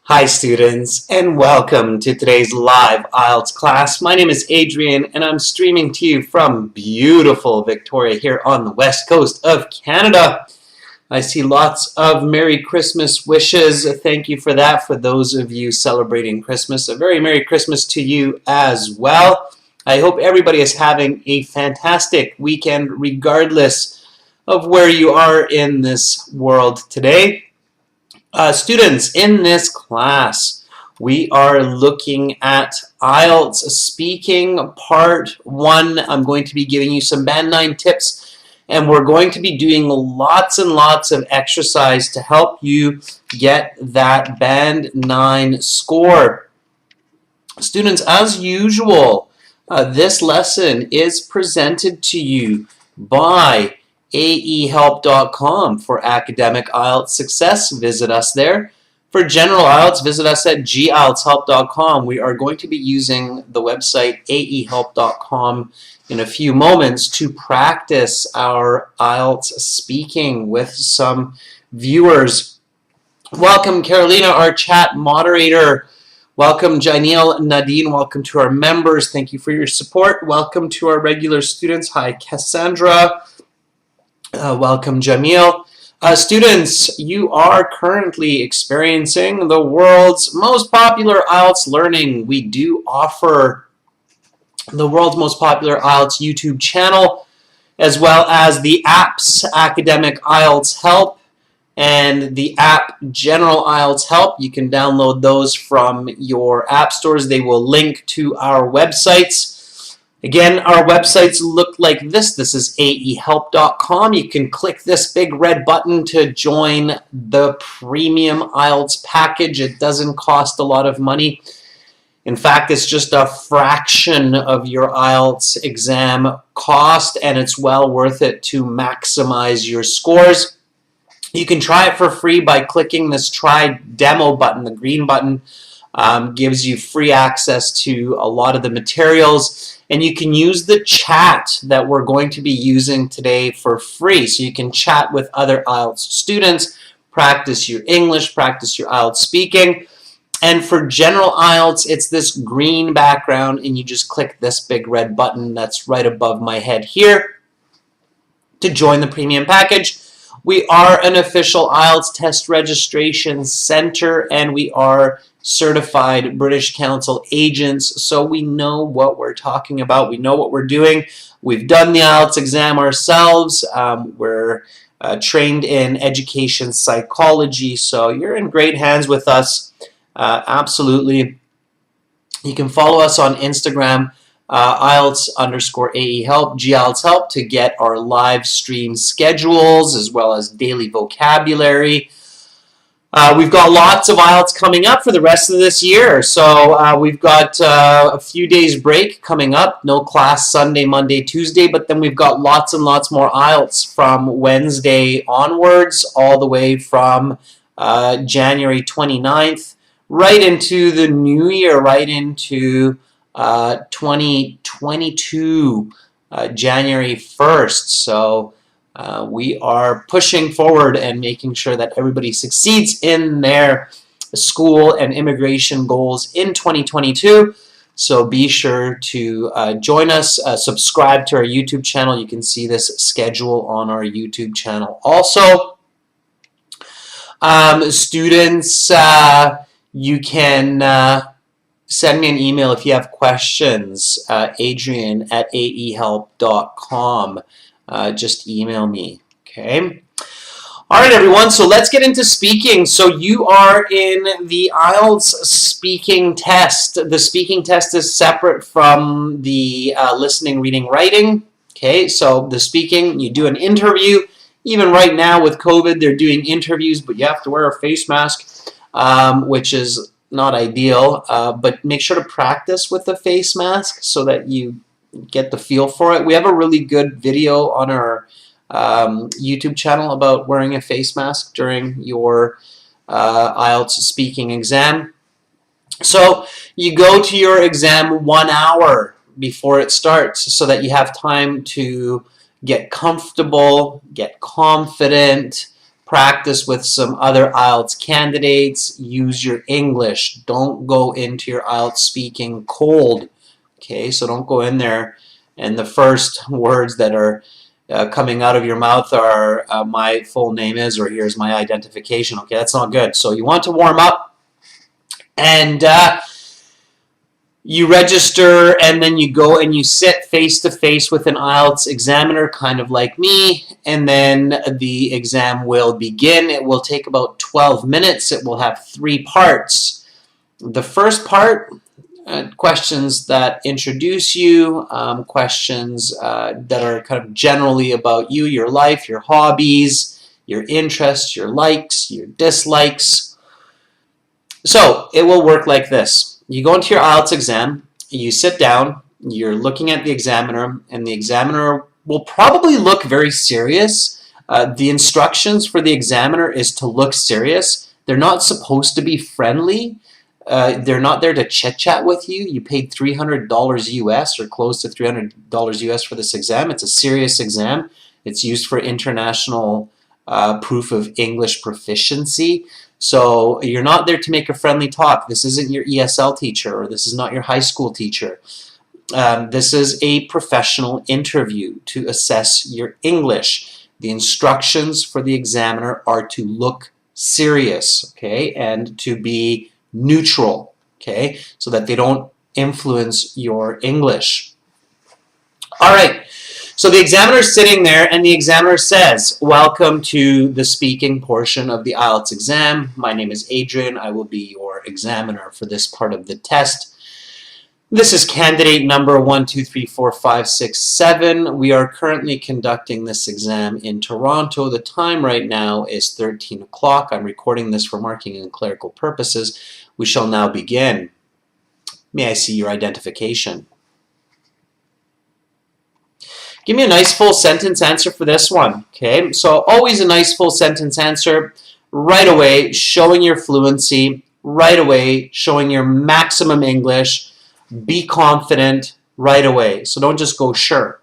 Hi students, and welcome to today's live IELTS class. My name is Adrian, and I'm streaming to you from beautiful Victoria here on the west coast of Canada. I see lots of Merry Christmas wishes. Thank you for that. For those of you celebrating Christmas, a very Merry Christmas to you as well. I hope everybody is having a fantastic weekend regardless of where you are in this world today. Students, in this class, we are looking at IELTS Speaking Part 1. I'm going to be giving you some Band 9 tips, and we're going to be doing lots and lots of exercise to help you get that Band 9 score. Students, as usual, this lesson is presented to you by aehelp.com. For academic IELTS success, visit us there. For general IELTS, visit us at gieltshelp.com. We are going to be using the website aehelp.com in a few moments to practice our IELTS speaking with some viewers. Welcome, Carolina, our chat moderator. Welcome, Janelle, Nadine. Welcome to our members. Thank you for your support. Welcome to our regular students. Hi, Cassandra. Welcome, Jamil. Students, you are currently experiencing the world's most popular IELTS learning. We do offer the world's most popular IELTS YouTube channel, as well as the apps Academic IELTS Help and the app General IELTS Help. You can download those from your app stores. They will link to our websites. Again, our websites look like this. This is aehelp.com. You can click this big red button to join the premium IELTS package. It doesn't cost a lot of money. In fact, it's just a fraction of your IELTS exam cost, and it's well worth it to maximize your scores. You can try it for free by clicking this Try Demo button. The green button gives you free access to a lot of the materials. And you can use the chat that we're going to be using today for free. So you can chat with other IELTS students, practice your English, practice your IELTS speaking. And for general IELTS, it's this green background, and you just click this big red button that's right above my head here to join the premium package. We are an official IELTS test registration center, and we are certified British Council agents, so we know what we're talking about. We know what we're doing. We've done the IELTS exam ourselves. We're trained in education psychology, so you're in great hands with us. Absolutely. You can follow us on Instagram, IELTS_AEHelp, GIELTS Help, to get our live stream schedules as well as daily vocabulary. We've got lots of IELTS coming up for the rest of this year. So we've got a few days break coming up. No class Sunday, Monday, Tuesday, but then we've got lots and lots more IELTS from Wednesday onwards, all the way from January 29th, right into the new year, right into 2022, January 1st. So we are pushing forward and making sure that everybody succeeds in their school and immigration goals in 2022. So be sure to join us, subscribe to our YouTube channel. You can see this schedule on our YouTube channel also. Students, you can send me an email if you have questions, adrian@aehelp.com. Just email me, okay? All right, everyone, so let's get into speaking. So you are in the IELTS speaking test. The speaking test is separate from the listening, reading, writing, okay? So the speaking, you do an interview. Even right now with COVID, they're doing interviews, but you have to wear a face mask, which is not ideal, but make sure to practice with the face mask so that you get the feel for it. We have a really good video on our YouTube channel about wearing a face mask during your IELTS speaking exam. So you go to your exam 1 hour before it starts so that you have time to get comfortable, get confident, Practice with some other IELTS candidates. Use your English. Don't go into your IELTS speaking cold. Okay, so don't go in there and the first words that are coming out of your mouth are my full name is, or here's my identification. Okay, that's not good. So you want to warm up, and you register, and then you go and you sit face-to-face with an IELTS examiner, kind of like me, and then the exam will begin. It will take about 12 minutes. It will have 3 parts. The first part, questions that introduce you, questions that are kind of generally about you, your life, your hobbies, your interests, your likes, your dislikes. So it will work like this. You go into your IELTS exam, you sit down, you're looking at the examiner, and the examiner will probably look very serious. The instructions for the examiner is to look serious. They're not supposed to be friendly. They're not there to chit-chat with you. You paid $300 US or close to $300 US for this exam. It's a serious exam. It's used for international proof of English proficiency. So you're not there to make a friendly talk. This isn't your ESL teacher, or this is not your high school teacher. This is a professional interview to assess your English. The instructions for the examiner are to look serious, okay, and to be neutral, okay, so that they don't influence your English. All right, so the examiner is sitting there, and the examiner says, welcome to the speaking portion of the IELTS exam. My name is Adrian. I will be your examiner for this part of the test. This is candidate number 1, 2, 3, 4, 5, 6, 7. We are currently conducting this exam in Toronto. The time right now is 13 o'clock. I'm recording this for marking and clerical purposes. We shall now begin. May I see your identification? Give me a nice full sentence answer for this one. Okay, so always a nice full sentence answer right away, showing your fluency, right away, showing your maximum English. Be confident right away. So don't just go sure.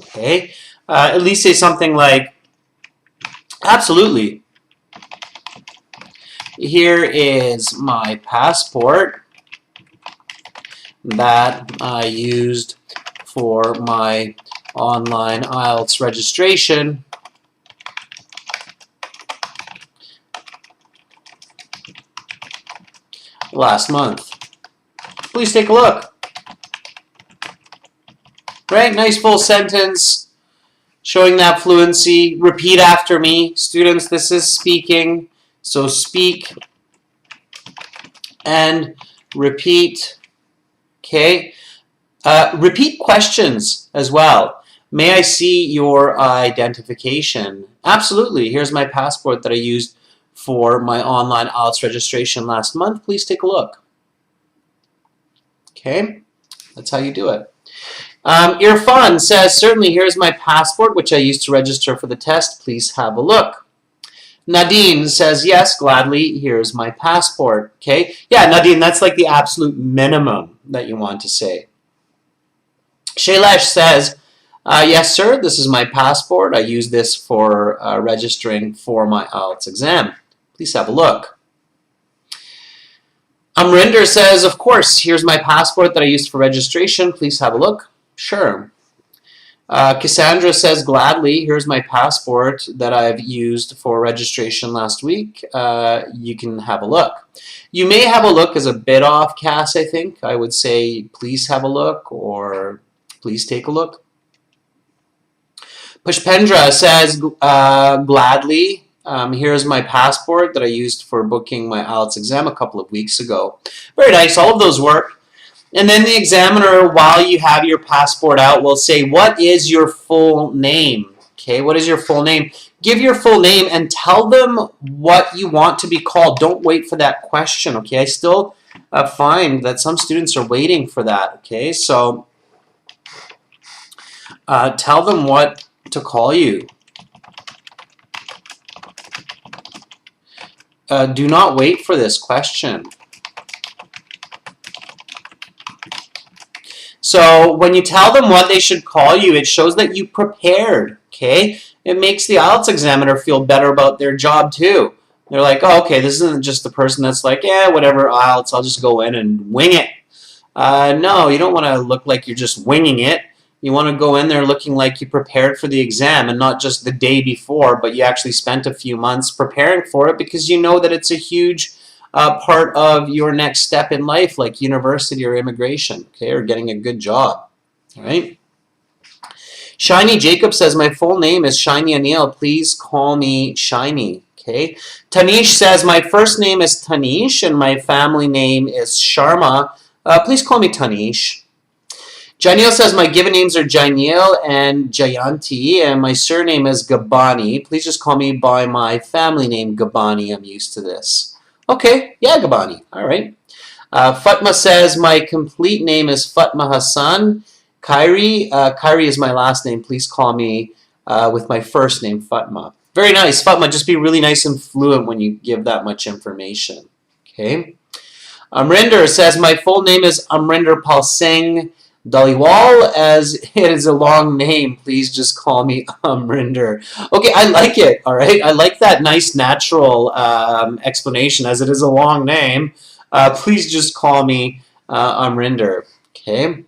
Okay, at least say something like, absolutely. Here is my passport that I used for my online IELTS registration. Last month. Please take a look. Right, nice full sentence, showing that fluency. Repeat after me. Students, this is speaking. So speak and repeat. Okay. Repeat questions as well. May I see your identification? Absolutely. Here's my passport that I used for my online IELTS registration last month. Please take a look. Okay, that's how you do it. Irfan says, certainly, here's my passport, which I used to register for the test. Please have a look. Nadine says, yes, gladly, here's my passport. Okay, yeah, Nadine, that's like the absolute minimum that you want to say. Shailesh says, yes, sir, this is my passport. I use this for registering for my IELTS exam. Please have a look. Amrinder says, of course, here's my passport that I used for registration. Please have a look. Sure. Cassandra says, gladly, here's my passport that I've used for registration last week. You can have a look. You may have a look as a bit off, Cass, I think. I would say, please have a look, or please take a look. Pushpendra says, gladly, here's my passport that I used for booking my IELTS exam a couple of weeks ago. Very nice. All of those work. And then the examiner, while you have your passport out, will say, what is your full name? Okay, what is your full name? Give your full name and tell them what you want to be called. Don't wait for that question, okay? I still find that some students are waiting for that, okay? So tell them what to call you. Do not wait for this question. So when you tell them what they should call you, it shows that you prepared, okay? it makes the IELTS examiner feel better about their job too. They're like, oh, okay, this isn't just the person that's like, yeah, whatever, IELTS, I'll just go in and wing it. No, you don't want to look like you're just winging it. You want to go in there looking like you prepared for the exam, and not just the day before, but you actually spent a few months preparing for it because you know that it's a huge part of your next step in life, like university or immigration, okay, or getting a good job, all right? Shiny Jacob says, my full name is Shiny Anil. Please call me Shiny, okay? Tanish says, my first name is Tanish and my family name is Sharma. Please call me Tanish. Janil says, my given names are Janil and Jayanti, and my surname is Gabani. Please just call me by my family name, Gabani. I'm used to this. Okay, yeah, Gabani. All right. Fatma says, my complete name is Fatma Hassan. Kyrie is my last name. Please call me with my first name, Fatma. Very nice. Fatma, just be really nice and fluent when you give that much information. Okay. Amrinder says, my full name is Amrinder Pal Singh Dhaliwal, as it is a long name. Please just call me Amrinder. Okay, I like it, all right? I like that nice, natural explanation, as it is a long name. Please just call me Amrinder, okay?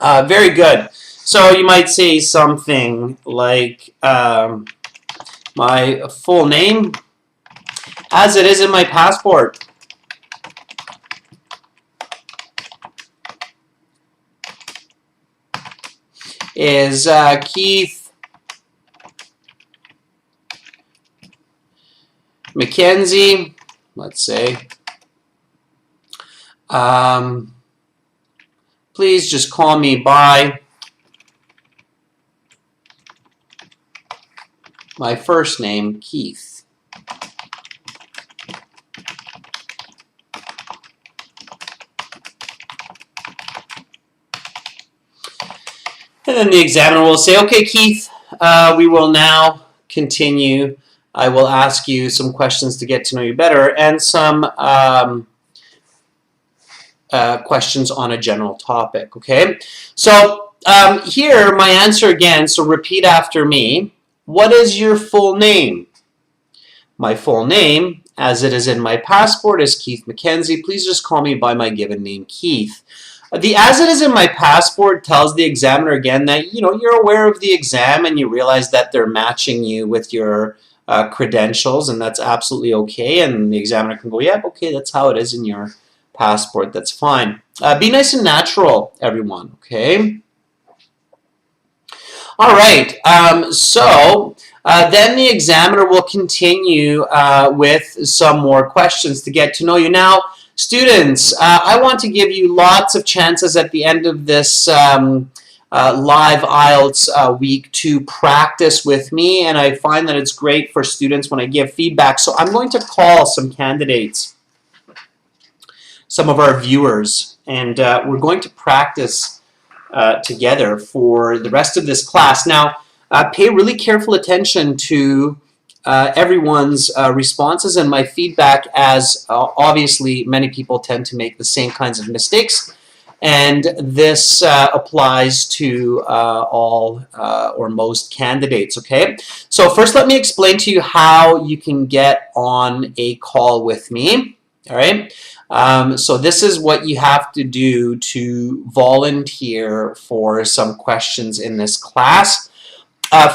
Very good. So you might say something like, my full name, as it is in my passport. Is Keith Mackenzie, let's say. Please just call me by my first name, Keith. And then the examiner will say, okay, Keith, we will now continue. I will ask you some questions to get to know you better and some questions on a general topic, okay? So here, my answer again, so repeat after me. What is your full name? My full name, as it is in my passport, is Keith Mackenzie. Please just call me by my given name, Keith. The as it is in my passport tells the examiner again that you're aware of the exam and you realize that they're matching you with your credentials, and that's absolutely okay. And the examiner can go, yep, okay, that's how it is in your passport. That's fine. Be nice and natural, everyone, okay? All right, so then the examiner will continue with some more questions to get to know you. Now, students, I want to give you lots of chances at the end of this live IELTS week to practice with me, and I find that it's great for students when I give feedback. So I'm going to call some candidates, some of our viewers, and we're going to practice together for the rest of this class. Now, pay really careful attention to everyone's responses and my feedback, as obviously many people tend to make the same kinds of mistakes, and this applies to all or most candidates, okay? So first let me explain to you how you can get on a call with me, all right? So this is what you have to do to volunteer for some questions in this class.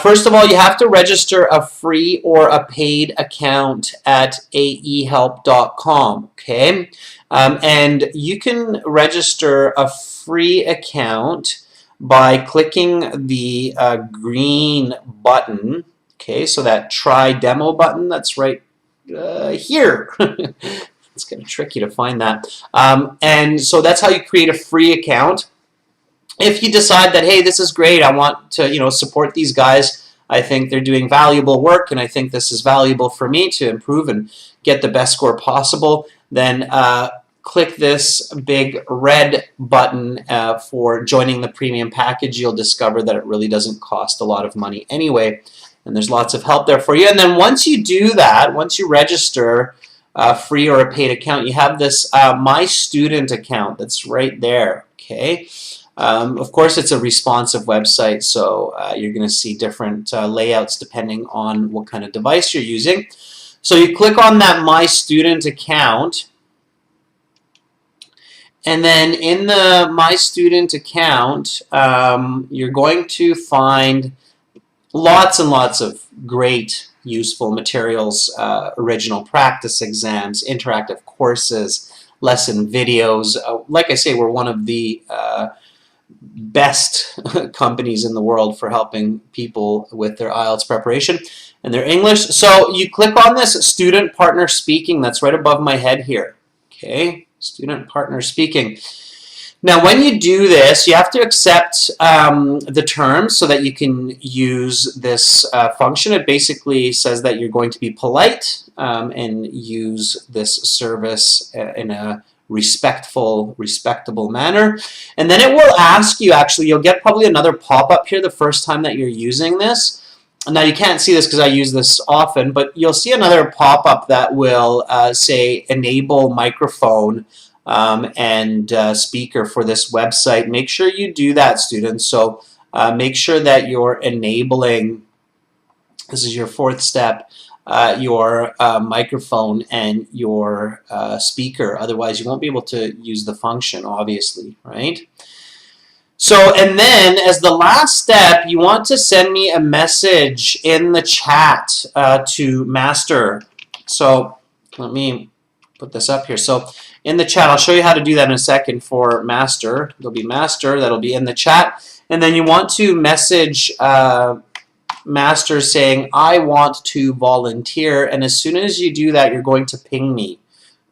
First of all, you have to register a free or a paid account at aehelp.com, okay? And you can register a free account by clicking the green button, okay? So that try demo button, that's right here. It's kind of tricky to find that. And so that's how you create a free account. If you decide that, hey, this is great, I want to support these guys, I think they're doing valuable work, and I think this is valuable for me to improve and get the best score possible, then click this big red button for joining the premium package. You'll discover that it really doesn't cost a lot of money anyway, and there's lots of help there for you. And then once you do that, once you register a free or a paid account, you have this My Student account that's right there, okay? Of course, it's a responsive website, so you're going to see different layouts depending on what kind of device you're using. So you click on that My Student account, and then in the My Student account, you're going to find lots and lots of great, useful materials, original practice exams, interactive courses, lesson videos. Like I say, we're one of the best companies in the world for helping people with their IELTS preparation and their English. So you click on this Student Partner Speaking that's right above my head here. Okay, Student Partner Speaking. Now when you do this, you have to accept the terms so that you can use this function. It basically says that you're going to be polite and use this service in a respectable manner. And then it will ask you, actually, you'll get probably another pop-up here the first time that you're using this. Now you can't see this because I use this often, but you'll see another pop-up that will say enable microphone and speaker for this website. Make sure you do that, students. So make sure that you're enabling, this is your fourth step, your microphone and your speaker. Otherwise, you won't be able to use the function, obviously, right? So, and then as the last step, you want to send me a message in the chat to Master. So let me put this up here. So in the chat, I'll show you how to do that in a second for Master. There'll be Master, that'll be in the chat. And then you want to message Master saying, I want to volunteer, and as soon as you do that, you're going to ping me.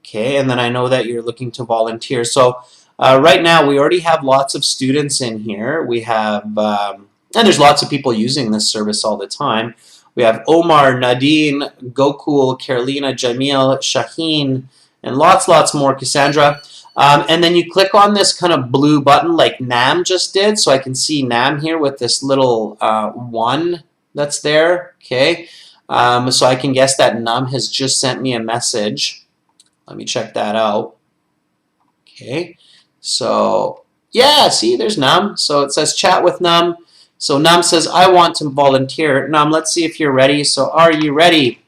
Okay, and then I know that you're looking to volunteer. So right now, we already have lots of students in here. We have, and there's lots of people using this service all the time. We have Omar, Nadine, Gokul, Carolina, Jamil, Shaheen, and lots more, Cassandra. And then you click on this kind of blue button like Nam just did. So I can see Nam here with this little 1 that's there. Okay. So I can guess that Nam has just sent me a message. Let me check that out. Okay. So yeah, see, there's Nam. So it says chat with Nam. So Nam says, I want to volunteer. Nam, let's see if you're ready. So are you ready?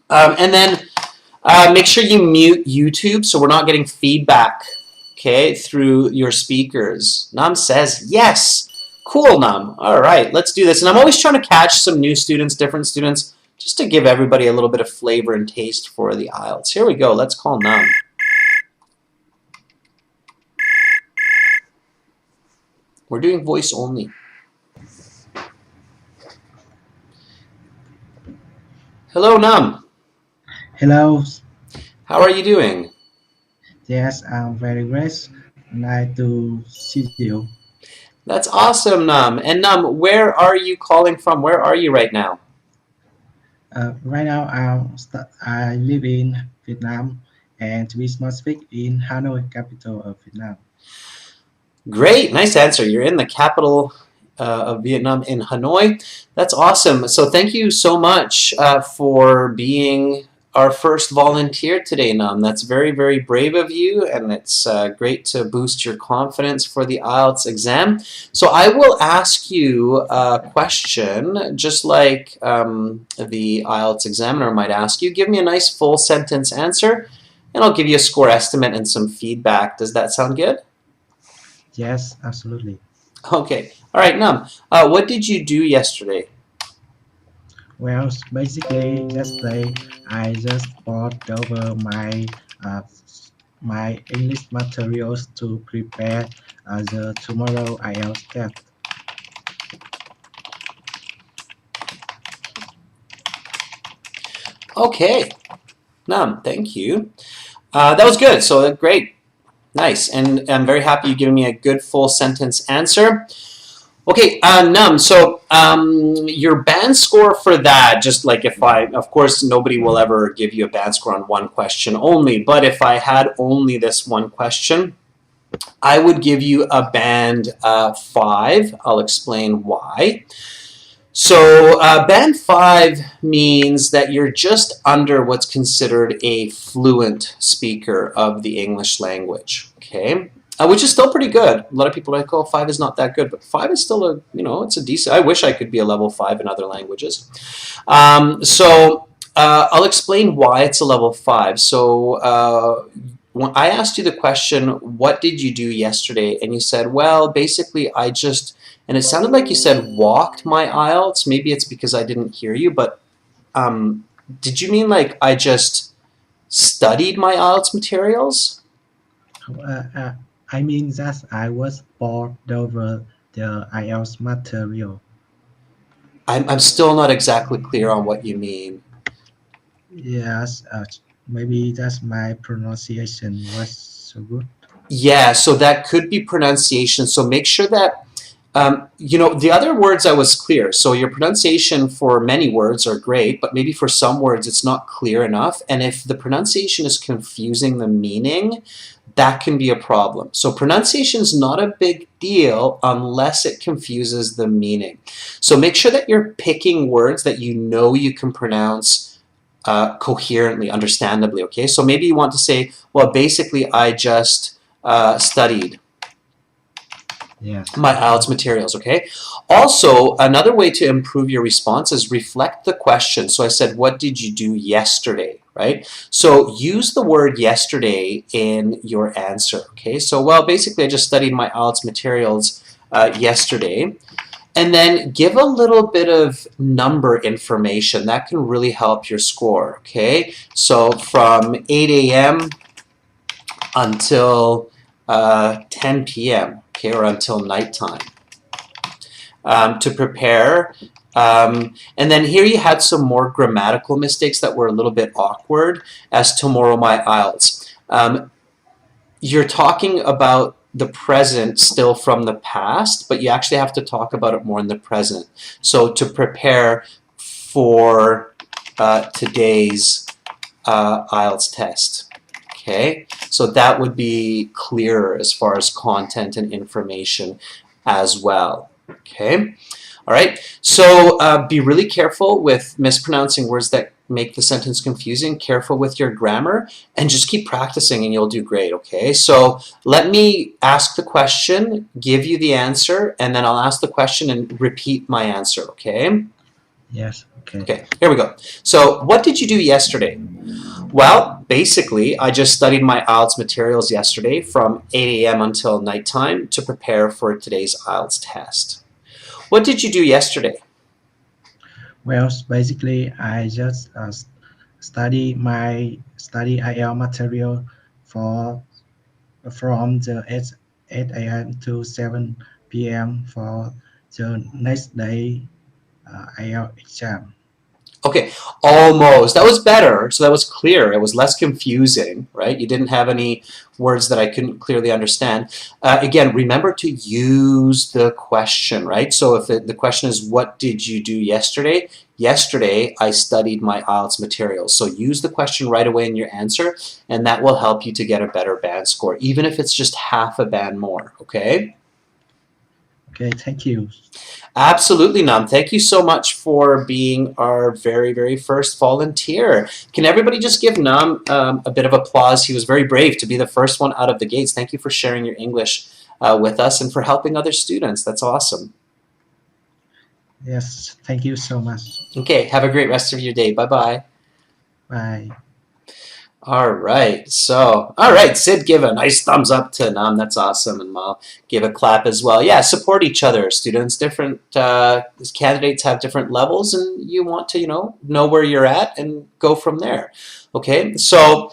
And then make sure you mute YouTube so we're not getting feedback, okay, through your speakers. Nam says yes. Cool, Nam. All right, let's do this. And I'm always trying to catch some new students, different students, just to give everybody a little bit of flavor and taste for the IELTS. Here we go. Let's call Nam. We're doing voice only. Hello, Nam. Hello. How are you doing? Yes, I'm very great. Nice to see you. That's awesome, Nam. And Nam, where are you calling from? Where are you right now? Right now, I live in Vietnam, and we must speak in Hanoi, capital of Vietnam. Great, nice answer. You're in the capital of Vietnam, in Hanoi. That's awesome. So thank you so much for being our first volunteer today, Nam. That's very, very brave of you, and it's great to boost your confidence for the IELTS exam. So I will ask you a question, just like the IELTS examiner might ask you. Give me a nice full sentence answer, and I'll give you a score estimate and some feedback. Does that sound good? Yes, absolutely. Okay. All right, Nam. What did you do yesterday? Well, basically, yesterday I just bought over my English materials to prepare the tomorrow IELTS test. Okay. Nam, thank you. That was good. So great. Nice. And I'm very happy you've given me a good full sentence answer. Okay, Nam, so your band score for that, just like if of course, nobody will ever give you a band score on one question only, but if I had only this one question, I would give you a band 5. I'll explain why. So band 5 means that you're just under what's considered a fluent speaker of the English language, okay? which is still pretty good. A lot of people are like, oh, 5 is not that good, but 5 is still a, it's a decent. I wish I could be a level 5 in other languages. I'll explain why it's a level 5. So when I asked you the question, what did you do yesterday? And you said, well, basically I just, and it sounded like you said walked my IELTS. Maybe it's because I didn't hear you, but did you mean like I just studied my IELTS materials? I mean that I was bored over the IELTS material. I'm still not exactly clear on what you mean. Yes, maybe that's my pronunciation was so good. Yeah, so that could be pronunciation. So make sure that, the other words I was clear. So your pronunciation for many words are great, but maybe for some words it's not clear enough. And if the pronunciation is confusing the meaning, that can be a problem. So pronunciation is not a big deal unless it confuses the meaning. So make sure that you're picking words that you can pronounce coherently, understandably, okay? So maybe you want to say, well, basically I just studied my IELTS materials, okay? Also, another way to improve your response is reflect the question. So I said, what did you do yesterday, right? So use the word yesterday in your answer, okay? So, well, basically I just studied my IELTS materials yesterday. And then give a little bit of number information. That can really help your score, okay? So from 8 a.m. until 10 p.m., okay, or until nighttime to prepare. And then here you had some more grammatical mistakes that were a little bit awkward, as tomorrow my IELTS. You're talking about the present still from the past, but you actually have to talk about it more in the present. So to prepare for today's IELTS test. Okay, so that would be clearer as far as content and information as well. Okay, all right, so be really careful with mispronouncing words that make the sentence confusing, careful with your grammar, and just keep practicing and you'll do great, okay? So let me ask the question, give you the answer, and then I'll ask the question and repeat my answer, okay? Yes, okay. Okay, here we go. So what did you do yesterday? Well, basically, I just studied my IELTS materials yesterday from 8 a.m. until nighttime to prepare for today's IELTS test. What did you do yesterday? Well, basically, I just study IELTS material from the 8 a.m. to 7 p.m. for the next day IELTS exam. Okay, almost. That was better. So that was clear. It was less confusing, right? You didn't have any words that I couldn't clearly understand. Again, remember to use the question, right? So if the question is, what did you do yesterday? Yesterday, I studied my IELTS materials. So use the question right away in your answer, and that will help you to get a better band score, even if it's just half a band more, okay? Okay, thank you. Absolutely, Nam. Thank you so much for being our very, very first volunteer. Can everybody just give Nam a bit of applause? He was very brave to be the first one out of the gates. Thank you for sharing your English with us and for helping other students. That's awesome. Yes, thank you so much. Okay, have a great rest of your day. Bye-bye. Bye. All right, Sid, give a nice thumbs up to Nam. That's awesome, and I'll give a clap as well. Yeah, support each other, students. Different candidates have different levels, and you want to, know where you're at and go from there. Okay, so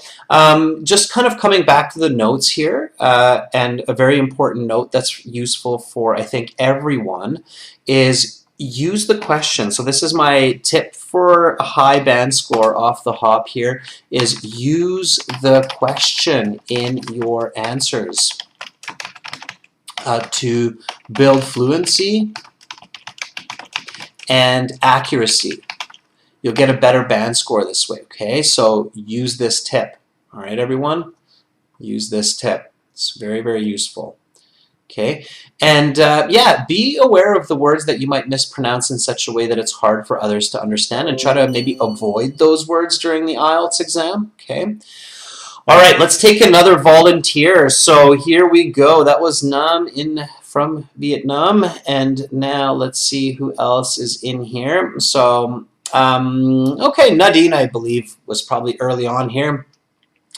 just kind of coming back to the notes here, and a very important note that's useful for, I think, everyone is use the question. So this is my tip for a high band score off the hop here, is use the question in your answers to build fluency and accuracy. You'll get a better band score this way, okay? So use this tip. All right, everyone? Use this tip. It's very, very useful. Okay, and yeah, be aware of the words that you might mispronounce in such a way that it's hard for others to understand, and try to maybe avoid those words during the IELTS exam. Okay. All right, let's take another volunteer. So here we go. That was Nam from Vietnam, and now let's see who else is in here. So okay, Nadine, I believe, was probably early on here.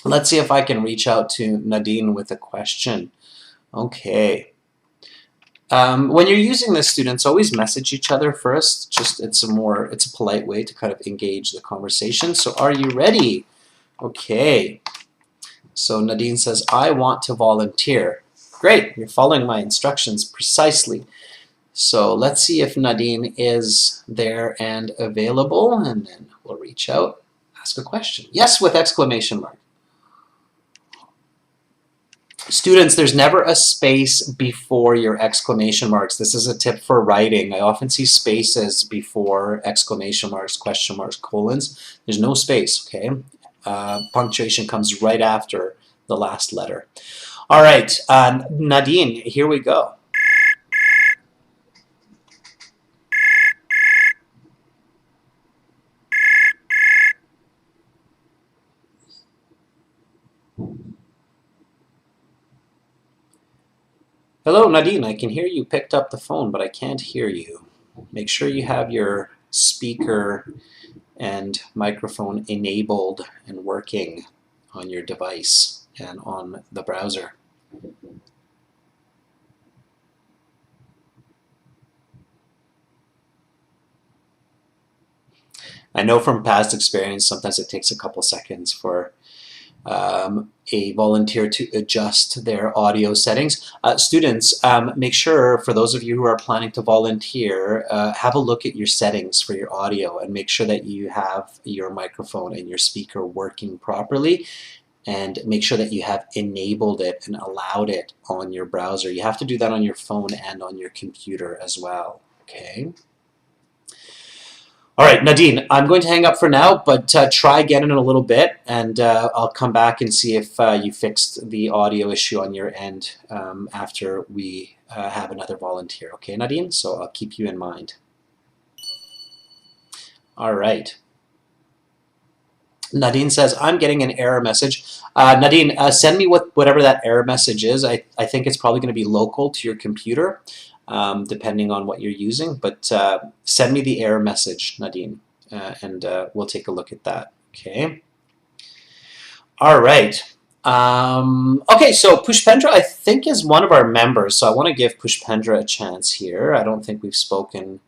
Let's see if I can reach out to Nadine with a question. Okay. When you're using this, students, always message each other first. Just it's a polite way to kind of engage the conversation. So are you ready? Okay. So Nadine says, I want to volunteer. Great, you're following my instructions precisely. So let's see if Nadine is there and available, and then we'll reach out, ask a question. Yes, with exclamation mark. Students, there's never a space before your exclamation marks. This is a tip for writing. I often see spaces before exclamation marks, question marks, colons. There's no space, okay? Punctuation comes right after the last letter. All right, Nadine, here we go. Hello, Nadine. I can hear you picked up the phone, but I can't hear you. Make sure you have your speaker and microphone enabled and working on your device and on the browser. I know from past experience, sometimes it takes a couple seconds for a volunteer to adjust their audio settings. Students, make sure, for those of you who are planning to volunteer, have a look at your settings for your audio and make sure that you have your microphone and your speaker working properly, and make sure that you have enabled it and allowed it on your browser. You have to do that on your phone and on your computer as well, okay? All right, Nadine, I'm going to hang up for now, but try again in a little bit, and I'll come back and see if you fixed the audio issue on your end after we have another volunteer. Okay, Nadine? So I'll keep you in mind. All right. Nadine says, I'm getting an error message. Nadine, send me whatever that error message is. I think it's probably going to be local to your computer. Depending on what you're using, but send me the error message, Nadine, and we'll take a look at that, okay? All right. Okay, so Pushpendra, I think, is one of our members, so I want to give Pushpendra a chance here. I don't think we've spoken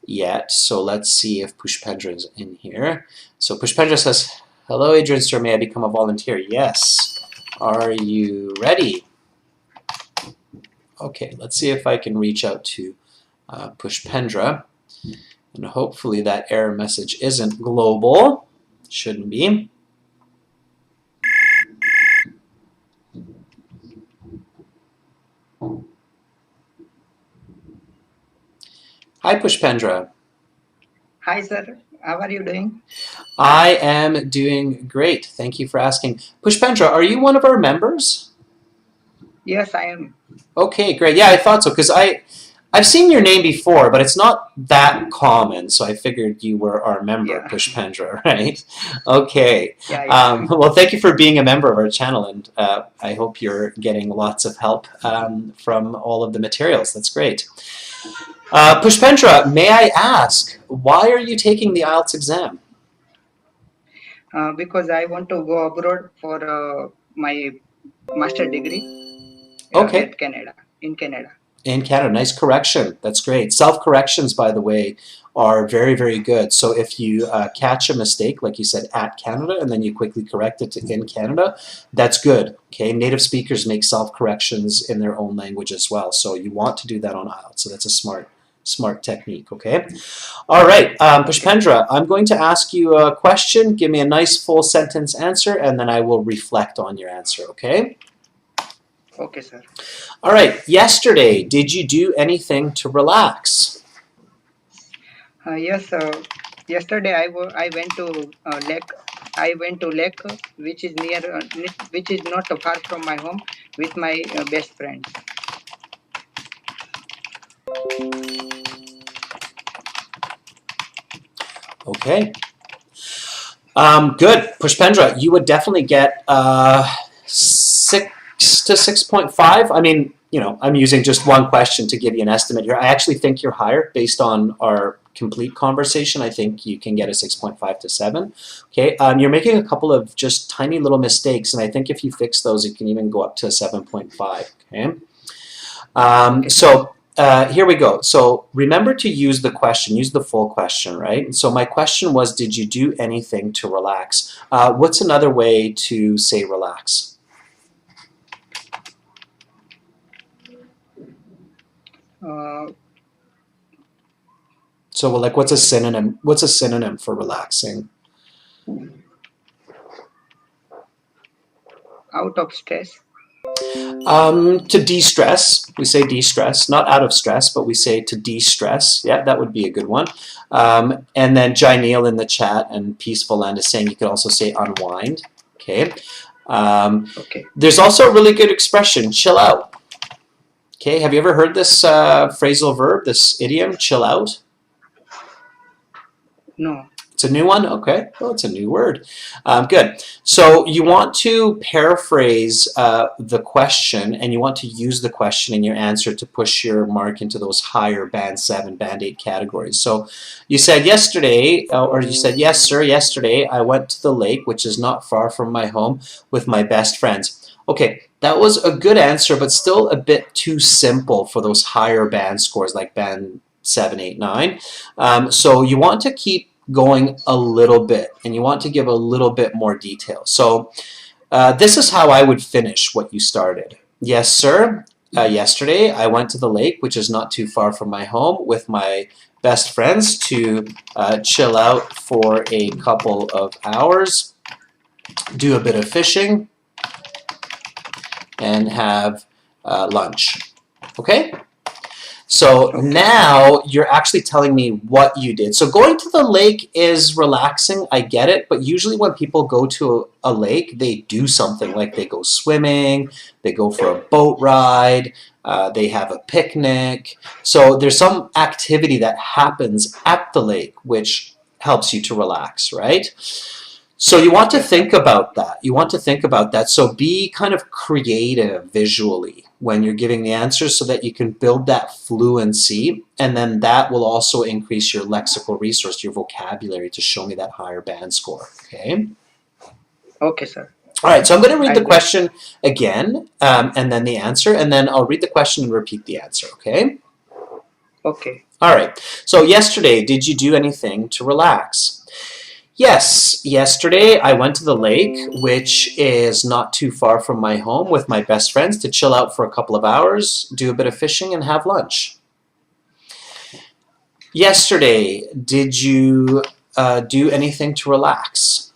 yet, so let's see if Pushpendra is in here. So Pushpendra says, hello, Adrian Sir, may I become a volunteer? Yes. Are you ready? Okay, let's see if I can reach out to Pushpendra, and hopefully that error message isn't global. Shouldn't be. Hi, Pushpendra. Hi, sir. How are you doing? I am doing great. Thank you for asking. Pushpendra, are you one of our members? Yes, I am. Okay, great. Yeah, I thought so, because I've seen your name before, but it's not that common, so I figured you were our member, Yeah. Pushpendra, right? Okay. Yeah. Well, thank you for being a member of our channel, and I hope you're getting lots of help from all of the materials. That's great. Pushpendra, may I ask, why are you taking the IELTS exam? Because I want to go abroad for my master degree Okay. at Canada, in Canada. In Canada, nice correction. That's great. Self-corrections, by the way, are very, very good. So if you catch a mistake, like you said, at Canada, and then you quickly correct it to in Canada, that's good. Okay, native speakers make self-corrections in their own language as well. So you want to do that on IELTS. So that's a smart technique, okay? All right, Pushpendra, I'm going to ask you a question. Give me a nice full sentence answer, and then I will reflect on your answer, okay? Okay, sir. All right, yesterday, did you do anything to relax? Yes, yesterday I went to lake. I went to lake, which is near, which is not far from my home, with my best friends. Okay. Good. Pushpendra, you would definitely get 6 to 6.5. I mean, I'm using just one question to give you an estimate here. I actually think you're higher based on our complete conversation. I think you can get a 6.5 to 7. Okay, you're making a couple of just tiny little mistakes, and I think if you fix those, it can even go up to 7.5. Okay. So here we go. So remember to use the question, use the full question, right? So my question was, did you do anything to relax? What's another way to say relax? So like, what's a synonym? What's a synonym for relaxing? Out of stress. To de-stress, we say de-stress, not out of stress, but we say to de-stress. Yeah, that would be a good one. And then Jaineel in the chat and Peaceful Land is saying you could also say unwind. Okay. Okay. There's also a really good expression, chill out. Okay, have you ever heard this phrasal verb, this idiom, chill out? No. It's a new one? Okay, well, it's a new word. Good. So you want to paraphrase the question, and you want to use the question in your answer to push your mark into those higher band 7, band 8 categories. So you said yesterday, or you said, yes, sir, yesterday I went to the lake, which is not far from my home, with my best friends. Okay, that was a good answer, but still a bit too simple for those higher band scores, like band 7, 8, 9. So you want to keep going a little bit, and you want to give a little bit more detail. So this is how I would finish what you started. Yes, sir. Yesterday I went to the lake, which is not too far from my home, with my best friends to chill out for a couple of hours, do a bit of fishing, and have lunch. Okay? So now you're actually telling me what you did. So going to the lake is relaxing, I get it, but usually when people go to a lake, they do something, like they go swimming, they go for a boat ride, they have a picnic. So there's some activity that happens at the lake which helps you to relax, right? So you want to think about that. You want to think about that. So be kind of creative visually when you're giving the answers so that you can build that fluency, and then that will also increase your lexical resource, your vocabulary, to show me that higher band score. Okay? Okay, sir. All right, so I'm going to read the will. question again, and then the answer, and then I'll read the question and repeat the answer, okay? Okay. All right, so yesterday, did you do anything to relax? Yes, yesterday I went to the lake, which is not too far from my home, with my best friends to chill out for a couple of hours, do a bit of fishing, and have lunch. Yesterday, did you do anything to relax?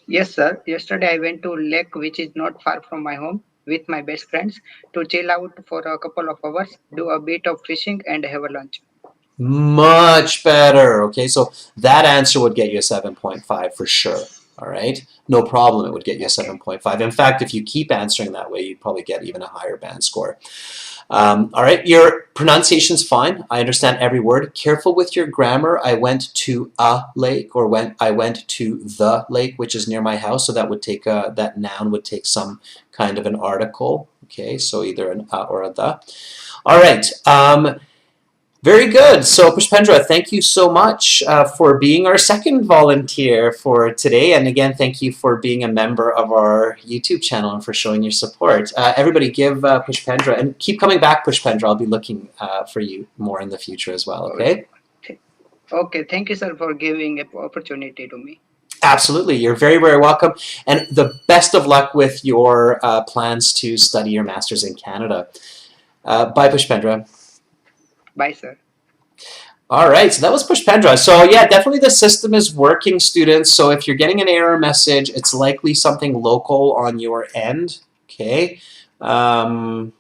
Yes, sir. Yesterday I went to lake, which is not far from my home, with my best friends to chill out for a couple of hours, do a bit of fishing, and have a lunch. Much better. Okay, so that answer would get you a 7.5 for sure. All right, no problem, it would get you a 7.5. In fact, if you keep answering that way, you'd probably get even a higher band score. All right, your pronunciation's fine. I understand every word. Careful with your grammar. I went to a lake, or I went to the lake, which is near my house. So that would take that noun would take some kind of an article. Okay, so either an a or a the. All right. Very good. So Pushpendra, thank you so much for being our second volunteer for today. And again, thank you for being a member of our YouTube channel and for showing your support. Everybody give Pushpendra, and keep coming back, Pushpendra. I'll be looking for you more in the future as well, okay? Okay, thank you, sir, for giving an opportunity to me. Absolutely. You're very, very welcome. And the best of luck with your plans to study your master's in Canada. Bye, Pushpendra. Bye, sir. All right, so that was Pushpendra. So yeah, definitely the system is working, students. So if you're getting an error message, it's likely something local on your end, okay? So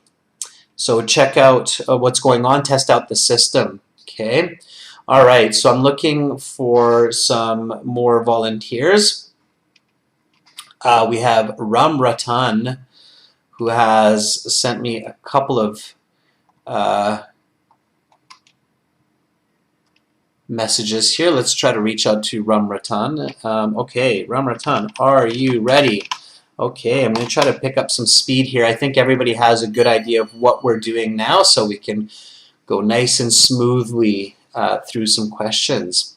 check out what's going on, test out the system, okay? All right, so I'm looking for some more volunteers. We have Ram Ratan, who has sent me a couple of messages here. Let's try to reach out to Ramratan. Okay, Ramratan, are you ready? Okay, I'm going to try to pick up some speed here. I think everybody has a good idea of what we're doing now, so we can go nice and smoothly through some questions.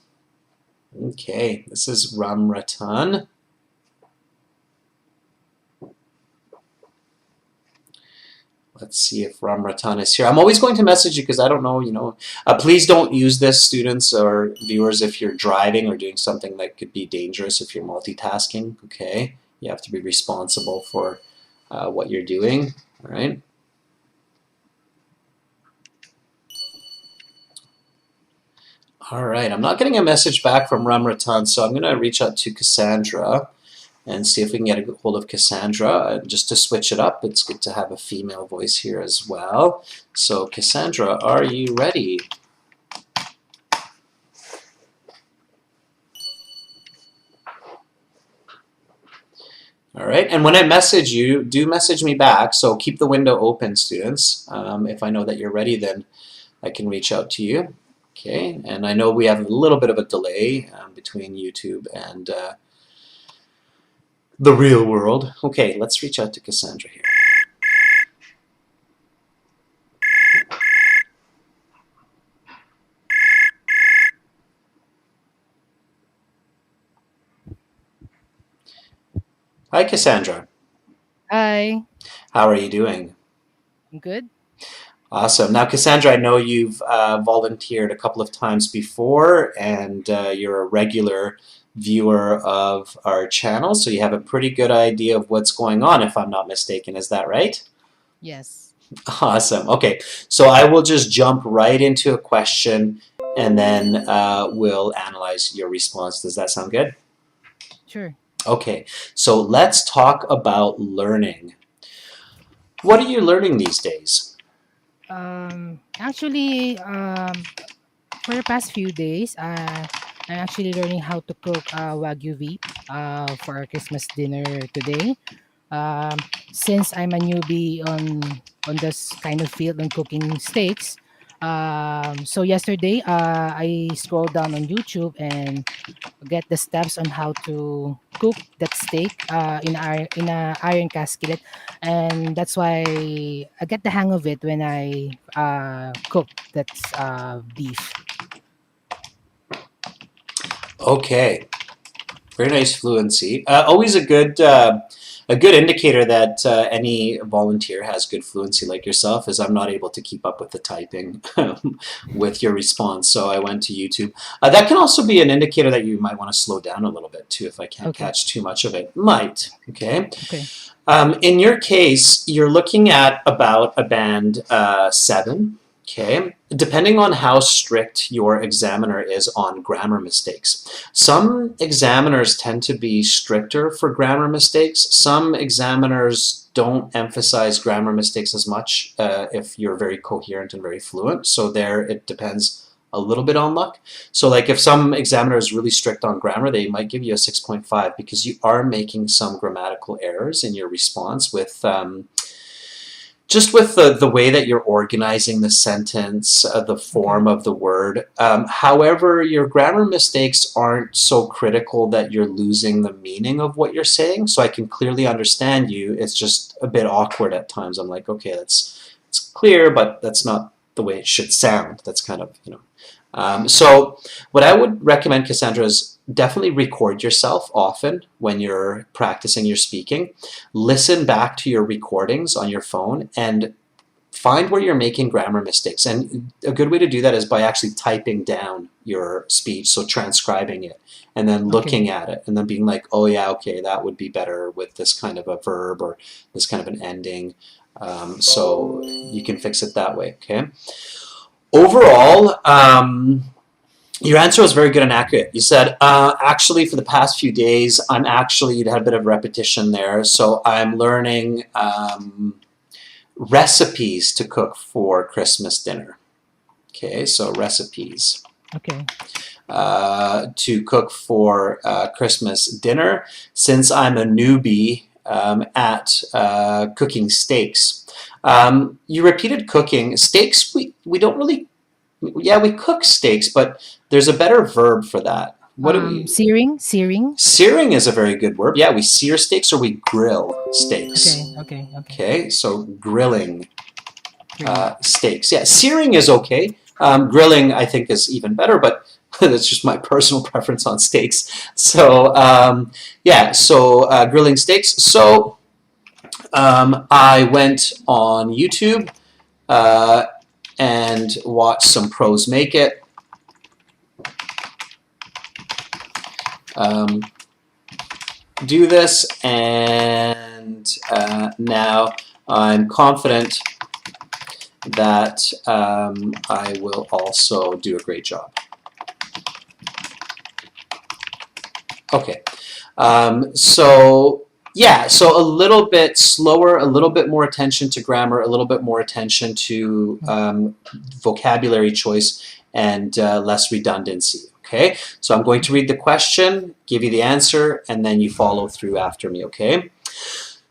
Okay, this is Ramratan. Let's see if Ramratan is here. I'm always going to message you because I don't know, please don't use this, students or viewers, if you're driving or doing something that could be dangerous if you're multitasking, okay? You have to be responsible for what you're doing, all right? All right, I'm not getting a message back from Ramratan, so I'm going to reach out to Cassandra and see if we can get a hold of Cassandra. Just to switch it up, it's good to have a female voice here as well. So Cassandra, are you ready? All right, and when I message you, do message me back, so keep the window open, students. If I know that you're ready, then I can reach out to you. Okay, and I know we have a little bit of a delay between YouTube and the real world. Okay, let's reach out to Cassandra here. Hi, Cassandra. Hi, How are you doing? I'm good. Awesome. Now, Cassandra, I know you've volunteered a couple of times before, and you're a regular viewer of our channel, so you have a pretty good idea of what's going on, if I'm not mistaken. Is that right? Yes, Awesome. Okay, so I will just jump right into a question, and then we'll analyze your response. Does that sound good? sure. Okay, so let's talk about learning. What are you learning these days? Actually, for the past few days, I'm actually learning how to cook Wagyu beef for our Christmas dinner today. Um, since I'm a newbie on this kind of field on cooking steaks, so yesterday I scrolled down on YouTube and get the steps on how to cook that steak in a iron casket, and that's why I get the hang of it when I cook that beef. Okay, very nice fluency. Always a good indicator that any volunteer has good fluency like yourself is I'm not able to keep up with the typing with your response, so I went to YouTube. That can also be an indicator that you might want to slow down a little bit too if I can't Okay. catch too much of it. Might, okay? Okay. In your case, you're looking at about a band 7. Okay, depending on how strict your examiner is on grammar mistakes. Some examiners tend to be stricter for grammar mistakes. Some examiners don't emphasize grammar mistakes as much if you're very coherent and very fluent. So there, it depends a little bit on luck. So like if some examiner is really strict on grammar, they might give you a 6.5 because you are making some grammatical errors in your response with just with the way that you're organizing the sentence, the form of the word. However, your grammar mistakes aren't so critical that you're losing the meaning of what you're saying. So I can clearly understand you. It's just a bit awkward at times. I'm like, okay, it's clear, but that's not the way it should sound. That's kind of, so what I would recommend, Cassandra, is definitely record yourself often when you're practicing your speaking. Listen back to your recordings on your phone and find where you're making grammar mistakes. And a good way to do that is by actually typing down your speech, so transcribing it, and then looking at it, and then being like, oh yeah, okay, that would be better with this kind of a verb or this kind of an ending. So you can fix it that way, okay? Overall, your answer was very good and accurate. You said, actually, for the past few days, you'd had a bit of repetition there, so I'm learning recipes to cook for Christmas dinner. Okay, so recipes. Okay. To cook for Christmas dinner, since I'm a newbie at cooking steaks. You repeated cooking. Steaks, we don't really, yeah, we cook steaks, but There's a better verb for that. What do we? Searing. Searing is a very good verb. Yeah, we sear steaks or we grill steaks. Okay. Okay, so grilling Grilling. steaks. Yeah, searing is okay. Grilling, I think, is even better, but that's just my personal preference on steaks. So, yeah, so grilling steaks. So, I went on YouTube and watched some pros make it. Do this, and now I'm confident that I will also do a great job. Okay, so yeah, so a little bit slower, a little bit more attention to grammar, a little bit more attention to vocabulary choice, and less redundancy. Okay, so I'm going to read the question, give you the answer, and then you follow through after me, okay?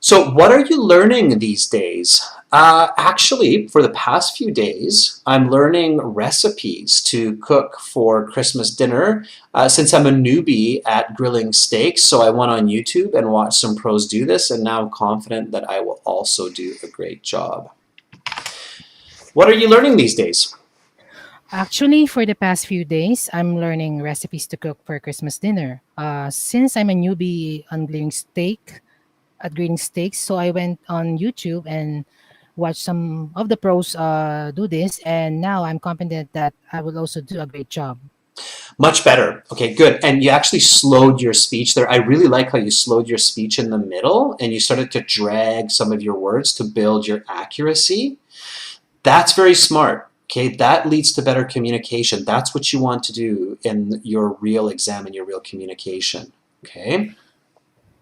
So what are you learning these days? Actually, for the past few days, I'm learning recipes to cook for Christmas dinner. Since I'm a newbie at grilling steaks, so I went on YouTube and watched some pros do this, and now I'm confident that I will also do a great job. What are you learning these days? Actually, for the past few days, I'm learning recipes to cook for Christmas dinner. Since I'm a newbie on grilling steaks, so I went on YouTube and watched some of the pros do this, and now I'm confident that I will also do a great job. Much better. Okay, good. And you actually slowed your speech there. I really like how you slowed your speech in the middle and you started to drag some of your words to build your accuracy. That's very smart. Okay, that leads to better communication. That's what you want to do in your real exam and your real communication. Okay.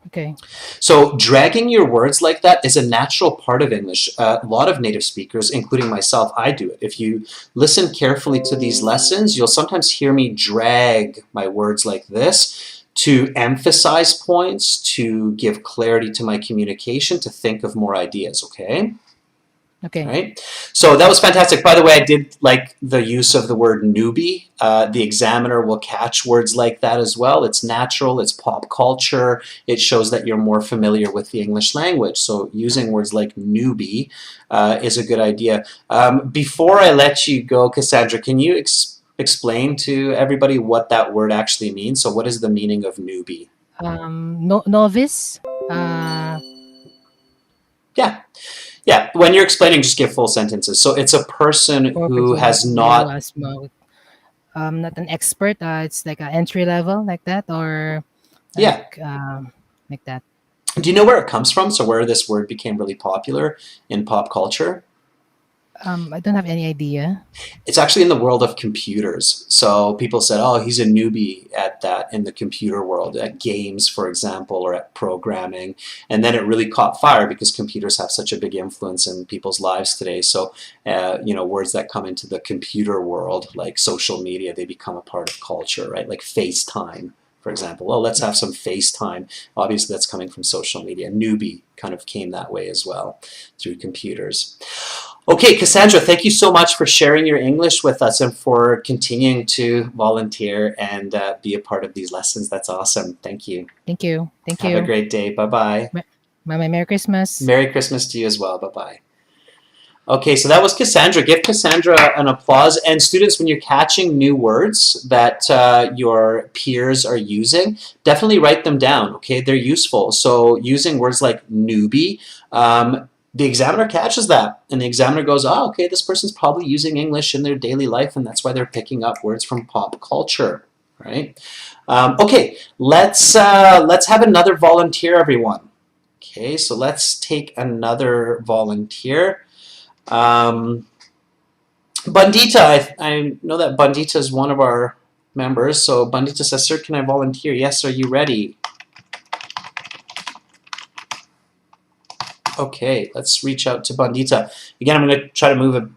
Okay. So dragging your words like that is a natural part of English. A lot of native speakers, including myself, I do it. If you listen carefully to these lessons, you'll sometimes hear me drag my words like this to emphasize points, to give clarity to my communication, to think of more ideas, okay? Okay. Right? So that was fantastic. By the way, I did like the use of the word newbie. The examiner will catch words like that as well. It's natural, it's pop culture. It shows that you're more familiar with the English language. So using words like newbie is a good idea. Before I let you go, Cassandra, can you explain to everybody what that word actually means? So what is the meaning of newbie? Novice. Yeah, when you're explaining, just give full sentences. So it's a person who has not... Not an expert. It's like an entry level, like that, or like, like that. Do you know where it comes from? So where this word became really popular in pop culture? I don't have any idea. It's actually in the world of computers. So people said, oh, he's a newbie at that in the computer world, at games, for example, or at programming. And then it really caught fire because computers have such a big influence in people's lives today. So, words that come into the computer world, like social media, they become a part of culture, right? Like FaceTime, for example. Oh, let's have some FaceTime. Obviously, that's coming from social media. Newbie kind of came that way as well through computers. Okay, Cassandra, thank you so much for sharing your English with us and for continuing to volunteer and be a part of these lessons. That's awesome. Thank you. Thank you. Have a great day. Bye-bye. Bye-bye. Merry Christmas. Merry Christmas to you as well. Bye-bye. Okay, so that was Cassandra. Give Cassandra an applause. And students, when you're catching new words that your peers are using, definitely write them down, okay? They're useful. So using words like newbie, the examiner catches that, and the examiner goes, oh, okay, this person's probably using English in their daily life, and that's why they're picking up words from pop culture, right? Okay, let's have another volunteer, everyone. Okay, so let's take another volunteer. Bandita, I know that Bandita is one of our members, so Bandita says, sir, can I volunteer? Yes, are you ready? Okay, let's reach out to Bandita. Again, I'm going to try to move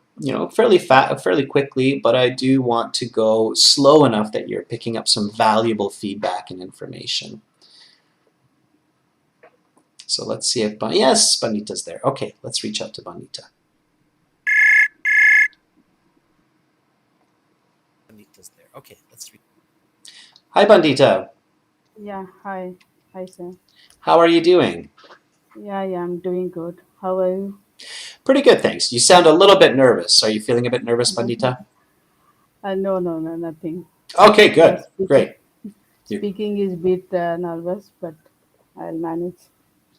fairly quickly, but I do want to go slow enough that you're picking up some valuable feedback and information. So let's see if yes, Bandita's there. Okay, let's reach out to Bandita. Hi, Bandita. Yeah, hi. Hi, sir. How are you doing? Yeah, I'm doing good. How are you? Pretty good, thanks. You sound a little bit nervous. Are you feeling a bit nervous, Bandita? No, nothing. Okay, Uh, good. speaking, Great. You, speaking is bit nervous, but I'll manage.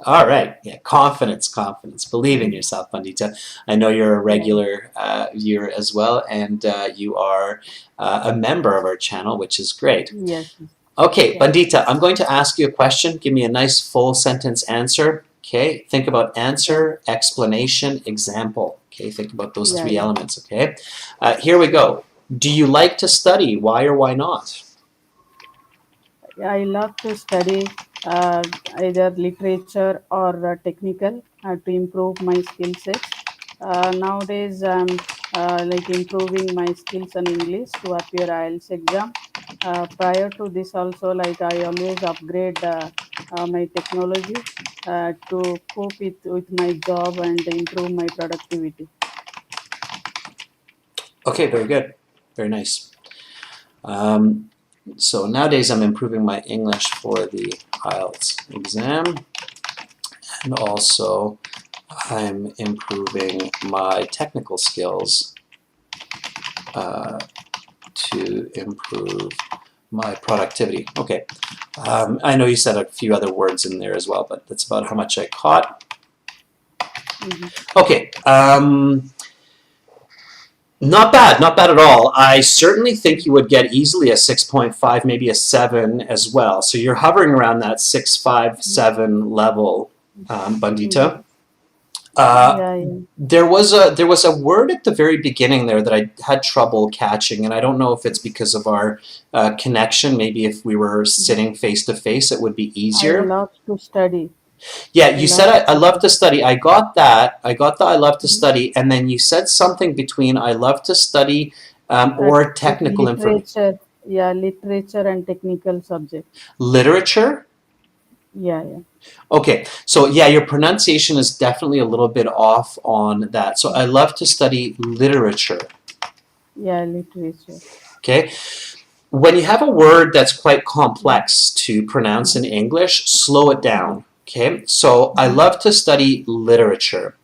all right. Yeah, confidence, confidence. Believe in Mhm. yourself, Bandita. I know you're a Yeah, regular viewer as well, and you are a member of our channel, which is great. yes. Okay, Yeah, Bandita, I'm going to ask you a question. Give me a nice full sentence answer. Okay, think about yeah, answer, explanation, example. Okay, think about those yeah, three yeah. elements. Okay, here we go. Do you like to study? Why or why not? I love to study either literature or technical to improve my skill sets. Nowadays, I'm like improving my skills in English to appear IELTS exam. Prior to this, also like I always upgrade my technology to cope with my job and improve my productivity. Okay, very good. Very nice. Um, so nowadays I'm improving my English for the IELTS exam, and also I'm improving my technical skills uh, to improve my productivity. Okay. I know you said a few other words in there as well, but that's about how much I caught. Mhm. Okay. Not bad at all. I certainly think you would get easily a 6.5, maybe a 7 as well. So you're hovering around that 6.5, 7 level, Mhm. Bandita. Uh, Yeah, yeah. there was a word at the very beginning there that I had trouble catching, and I don't know if it's because of our connection. Maybe if we were Mhm. sitting face to face, it would be I easier. love to study. Yeah, I you said love I to love to study. I got that. I got the I love to study. study, and then you said something between I love to study uh, or like technical information. literature, yeah, literature and technical subjects. Literature. Yeah. Okay, so yeah, your pronunciation is definitely a little bit off on that. So I love to study literature. Yeah, literature. Okay, when you have a word that's quite Mhm. complex to pronounce in Mhm. English, slow it Mhm. down. Okay, so I Mhm. love to study literature.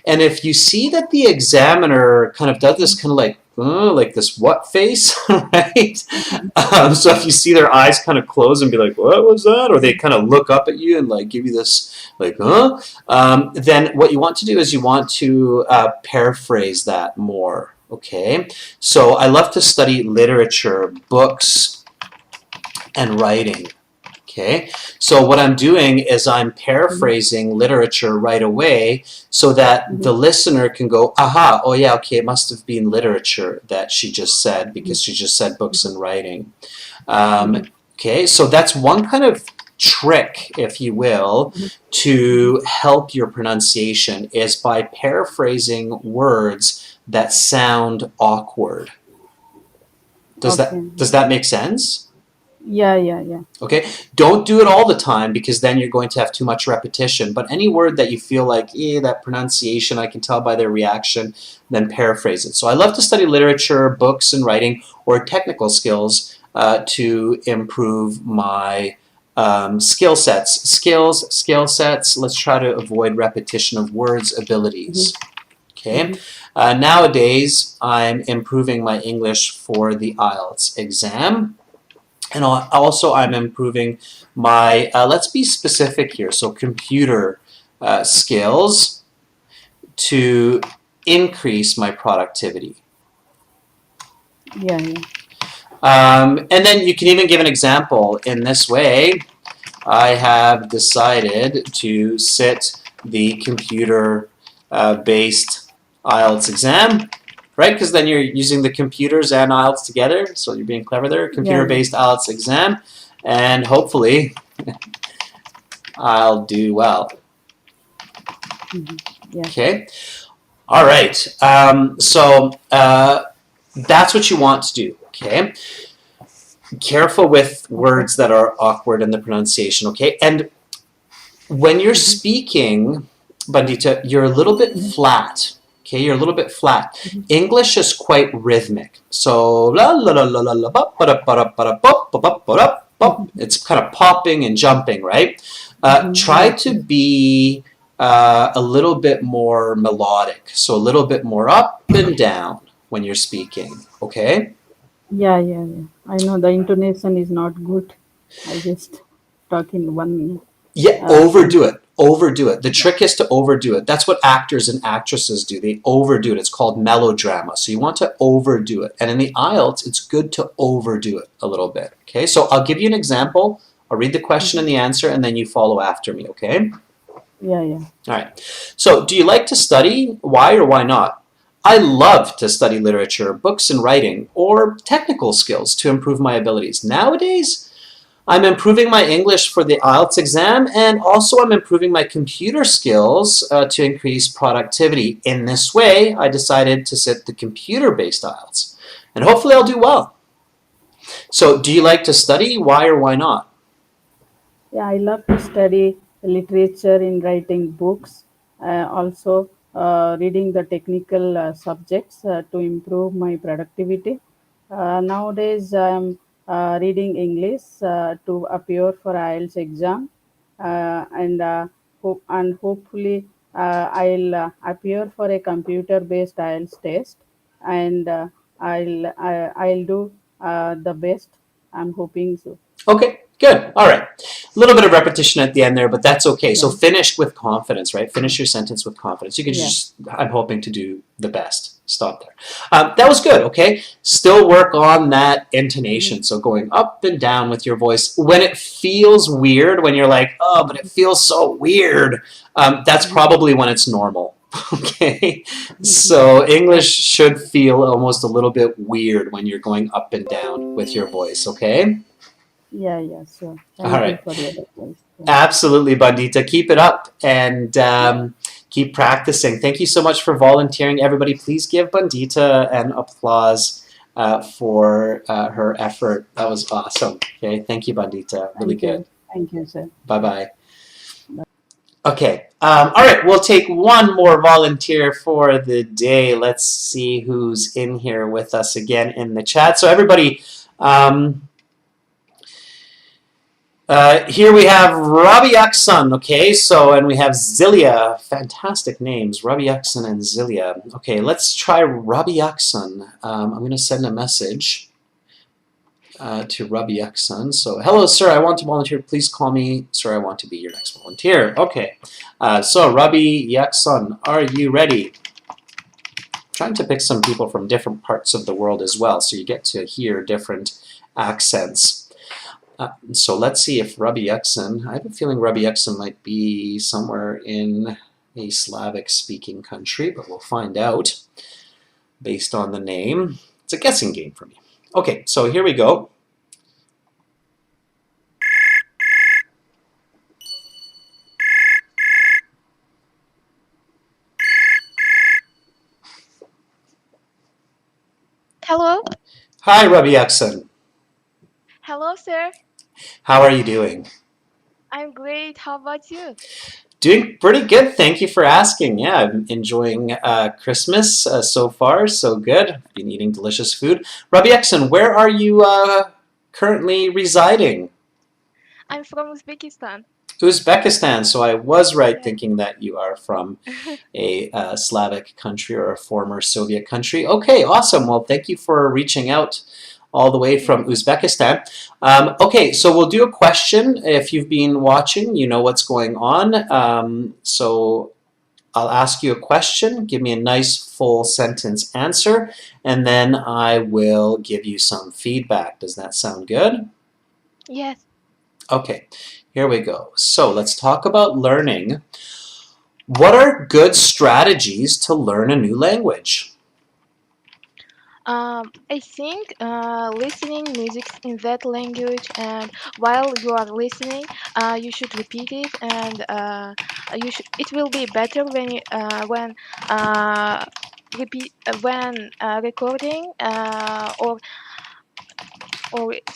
And if you see that the examiner kind of does this kind of like this what face, right? Mhm. So if you see their eyes kind of close and be like, what was that? Or they Mhm. kind of look up at you and like give you this like, huh? Then what you want to do is you want to paraphrase that more. Okay, so I love to study literature, books, and writing. Okay, so what I'm doing is I'm Mhm. paraphrasing literature right away so that Mhm. the listener can go, aha, oh yeah, okay, it must have been literature that she just said Mhm. because she just said books and writing. Mhm. Okay, so that's one kind of trick, if you will, Mhm. Mhm. to help your pronunciation is by paraphrasing words that sound awkward. Does that Okay. does that make sense? Yeah. Okay, don't do it all the time because then you're going to have too much repetition. But any word that you feel like, that pronunciation, I can tell by their reaction, then paraphrase it. So I love to study literature, books, and writing, or technical skills to improve my skill sets. Skill sets. Let's try to avoid repetition of words, abilities. Mhm. Okay. Mhm. Nowadays, I'm improving my English for the IELTS exam. And also, I'm improving my, let's be specific here, so computer skills to increase my productivity. Yeah. And then you can even give an example in this way. I have decided to sit the computer based IELTS exam, right? Because then you're using the computers and IELTS together, so you're being clever there. Yeah. Computer based IELTS exam, and hopefully I'll do well. Mhm. Yeah. Okay. All right. So that's what you want to do. Okay. Careful with Okay. words that are awkward in the pronunciation. Okay. And when you're Mhm. speaking, Bandita, you're a little bit Mhm. flat. Okay, you're a little bit flat. English is quite rhythmic. So la la la la la la ba ba da ba da ba da bop ba ba ba da bop. It's kind of popping and jumping, right? Try to be a little bit more melodic. So a little bit more up and down when you're speaking. Okay? Yeah. I know the intonation is not good. I just talk in one. Yeah, Point. overdo it. Overdo it. The trick is to overdo it. That's what actors and actresses do. They overdo it. It's called melodrama. So you want to overdo it. And in the IELTS, it's good to overdo it a little bit. Okay, so I'll give you an example. I'll read the question and the answer, and then you follow after me, okay? Yeah. All right. So, do you like to study? Why or why not? I love to study literature, books and writing, or technical skills to improve my abilities. Nowadays, I'm improving my English for the IELTS exam, and also I'm improving my computer skills to increase productivity. In this way, I decided to sit the computer-based IELTS, and hopefully I'll do well. So, do you like to study? Why or why not? Yeah, I love to study literature in writing books, also reading the technical subjects to improve my productivity. Nowadays, I'm reading English to appear for IELTS exam, and hopefully I'll appear for a computer-based IELTS test, and I'll do the best. I'm hoping so. Okay, good. All right. A little bit of repetition at the end there, but that's okay. So Yeah, finish with confidence, right? Finish your sentence with confidence. You can yeah. just, I'm hoping to do the best. Stop there. That was good, okay? Still work on that intonation. So going up and down with your voice. When it feels weird, when you're like, oh, but it feels so weird, that's probably when it's normal. Okay, so English Okay. should feel almost a little bit weird when you're going up and down with your voice, okay? Yeah, sure. All Thank you right. for your advice. Yeah. Absolutely, Bandita. Keep it up and keep practicing. Thank you so much for volunteering. Everybody, please give Bandita an applause for her effort. That was awesome. Okay, thank you, Bandita. Really Thank good. you. Thank you, sir. Bye bye. Okay. All right, we'll take one more volunteer for the day. Let's see who's in here with us again in the chat. So, everybody, here we have Rabi Aksan, okay, so, and we have Zilia, fantastic names, Rabi Aksan and Zilia. Okay, let's try Rabi Aksan. I'm going to send a message to Rabi Aksan. So, hello, sir, I want to volunteer. Please call me, sir, I want to be your next volunteer. Okay, so Rabi Aksan, are you ready? Trying to pick some people from different parts of the world as well, so you get to hear different accents. So let's see if Rabi Eksen, I have a feeling Rabi Eksen might be somewhere in a Slavic-speaking country, but we'll find out based on the name. It's a guessing game for me. Okay, so here we go. Hello. Hi, Rabi Eksen. Hello, sir. How are you doing? I'm great. How about you? Doing pretty good. Thank you for asking. Yeah, I'm enjoying Christmas so far. So good. Been eating delicious food. Rabi Eksen, where are you currently residing? I'm from Uzbekistan. Uzbekistan. So I was right Yeah. thinking that you are from a Slavic country or a former Soviet country. Okay, awesome. Well, thank you for reaching out all the way from Yeah. Uzbekistan. Okay, so we'll do a question. If you've been watching, you know what's going on. So I'll ask you a question. Give me a nice full sentence answer, and then I will give you some feedback. Does that sound good? Yes. Okay, here we go. So let's talk about learning. What are good strategies to learn a new language? I think listening music in that language, and while you are listening, you should repeat it, and you should. It will be better when repeat when recording or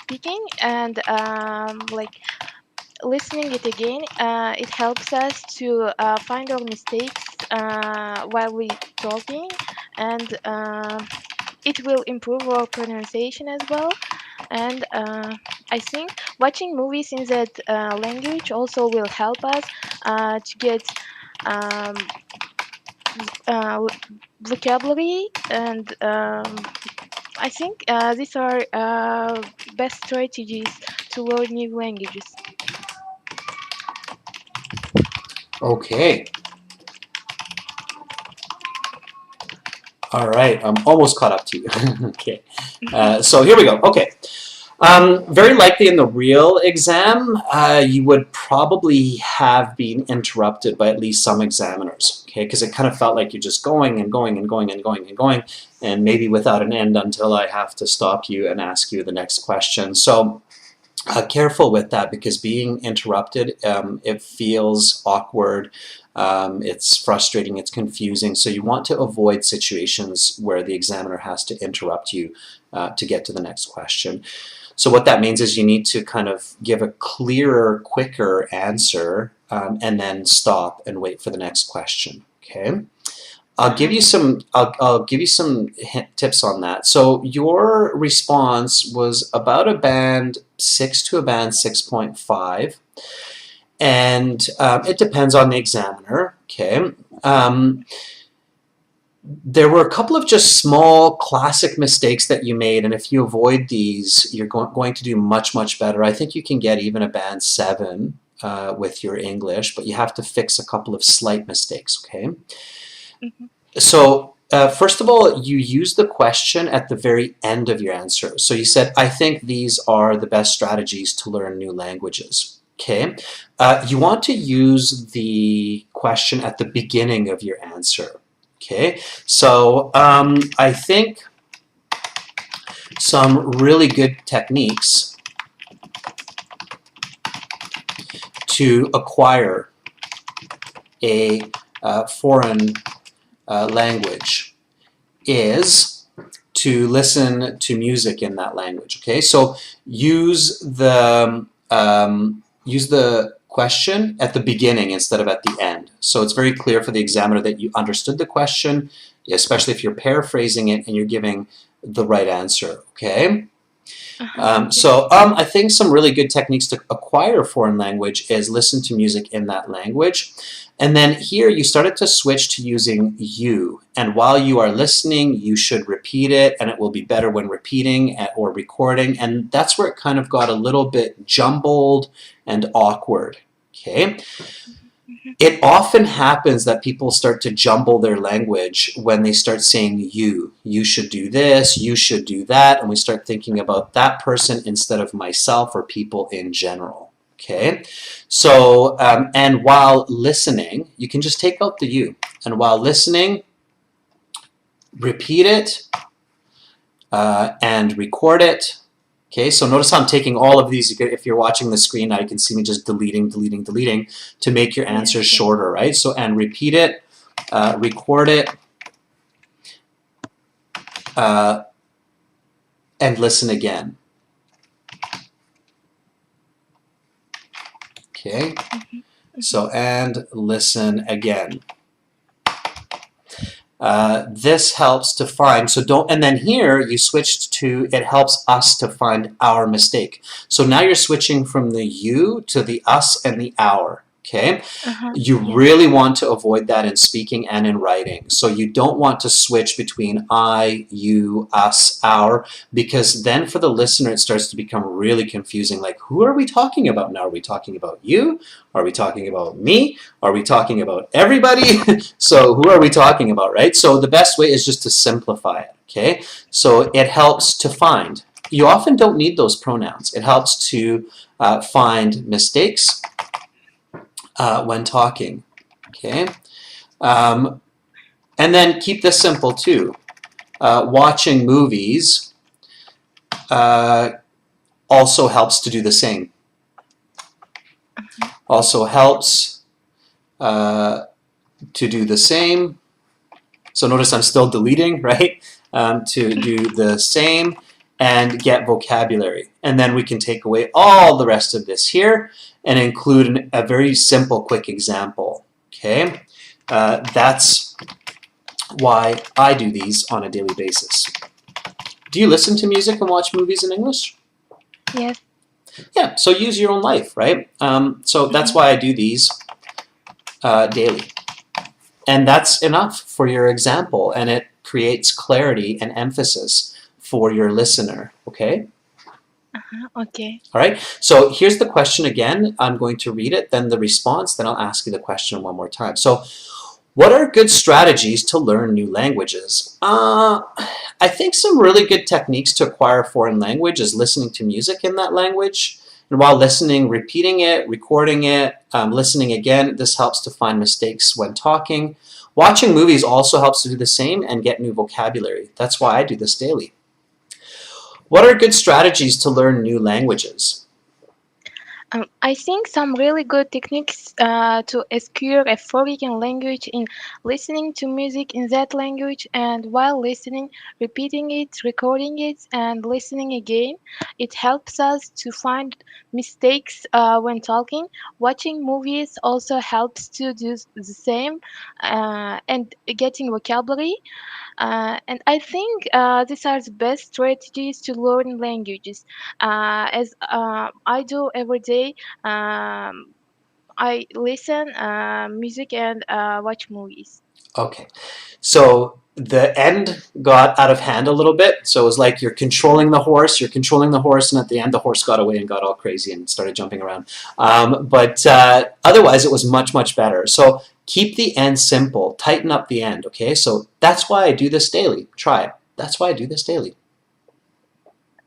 speaking, and listening it again. It helps us to find our mistakes while we talking, and it will improve our pronunciation as well. And I think watching movies in that language also will help us to get um, uh, vocabulary, and I think these are best strategies to learn new languages. Okay. All right, I'm almost caught up to you. Okay, so here we go. Okay, very likely in the real exam, you would probably have been interrupted by at least some examiners. Okay, because it kind of felt like you're just going and going and going and going and going, and maybe without an end until I have to stop you and ask you the next question. So. Careful with that, because being interrupted, it feels awkward, it's frustrating, it's confusing, so you want to avoid situations where the examiner has to interrupt you to get to the next question. So what that means is you need to kind of give a clearer, quicker answer and then stop and wait for the next question. Okay. I'll give you some tips on that. So your response was about a band 6 to a band 6.5, and it depends on the examiner. Okay. There were a couple of just small classic mistakes that you made, and if you avoid these, you're going to do much better. I think you can get even a band 7 with your English, but you have to fix a couple of slight mistakes. Okay. So first of all, you use the question at the very end of your answer. So you said, I think these are the best strategies to learn new languages. Okay. You want to use the question at the beginning of your answer. Okay. So I think some really good techniques to acquire a foreign language is to listen to music in that language. Okay, so use the question at the beginning instead of at the end. So it's very clear for the examiner that you understood the question, especially if you're paraphrasing it and you're giving the right answer. Okay. So I think some really good techniques to acquire a foreign language is listen to music in that language. And then here you started to switch to using you. And while you are listening, you should repeat it, and it will be better when repeating or recording. And that's where it kind of got a little bit jumbled and awkward. Okay. It often happens that people start to jumble their language when they start saying you. You should do this, you should do that, and we start thinking about that person instead of myself or people in general. Okay, so and while listening, you can just take out the you, and while listening, repeat it and record it. Okay, so notice how I'm taking all of these. If you're watching the screen now, you can see me just deleting to make your answers shorter, right? So, and repeat it, record it, and listen again. Okay, so and listen again. This helps to find, so don't, and then here you switched to, it helps us to find our mistake. So now you're switching from the you to the us and the our. Okay, you really want to avoid that in speaking and in writing. So you don't want to switch between I, you, us, our, because then for the listener it starts to become really confusing. Like, who are we talking about now? Are we talking about you? Are we talking about me? Are we talking about everybody? So who are we talking about, right? So the best way is just to simplify it. Okay, so it helps to find. You often don't need those pronouns. It helps to find mistakes when talking. Okay, and then keep this simple too. Watching movies also helps to do the same. Also helps to do the same. So notice I'm still deleting, right? To do the same and get vocabulary. And then we can take away all the rest of this here and include a very simple, quick example. Okay, That's why I do these on a daily basis. Do you listen to music and watch movies in English? Yes. Yeah, so use your own life, right? So that's why I do these daily. And that's enough for your example, and it creates clarity and emphasis for your listener, okay? Okay. All right, so here's the question again. I'm going to read it, then the response, then I'll ask you the question one more time. So, what are good strategies to learn new languages? I think some really good techniques to acquire a foreign language is listening to music in that language. And while listening, repeating it, recording it, listening again. This helps to find mistakes when talking. Watching movies also helps to do the same and get new vocabulary. That's why I do this daily. What are good strategies to learn new languages? I think some really good techniques to acquire a foreign language in listening to music in that language, and while listening, repeating it, recording it, and listening again. It helps us to find mistakes when talking. Watching movies also helps to do the same and getting vocabulary. And I think these are the best strategies to learn languages. As I do every day, I listen music and watch movies. Okay, so the end got out of hand a little bit. So it was like you're controlling the horse, and at the end the horse got away and got all crazy and started jumping around. But otherwise it was much, much better. So keep the end simple, tighten up the end, okay? So that's why I do this daily. Try it. That's why I do this daily.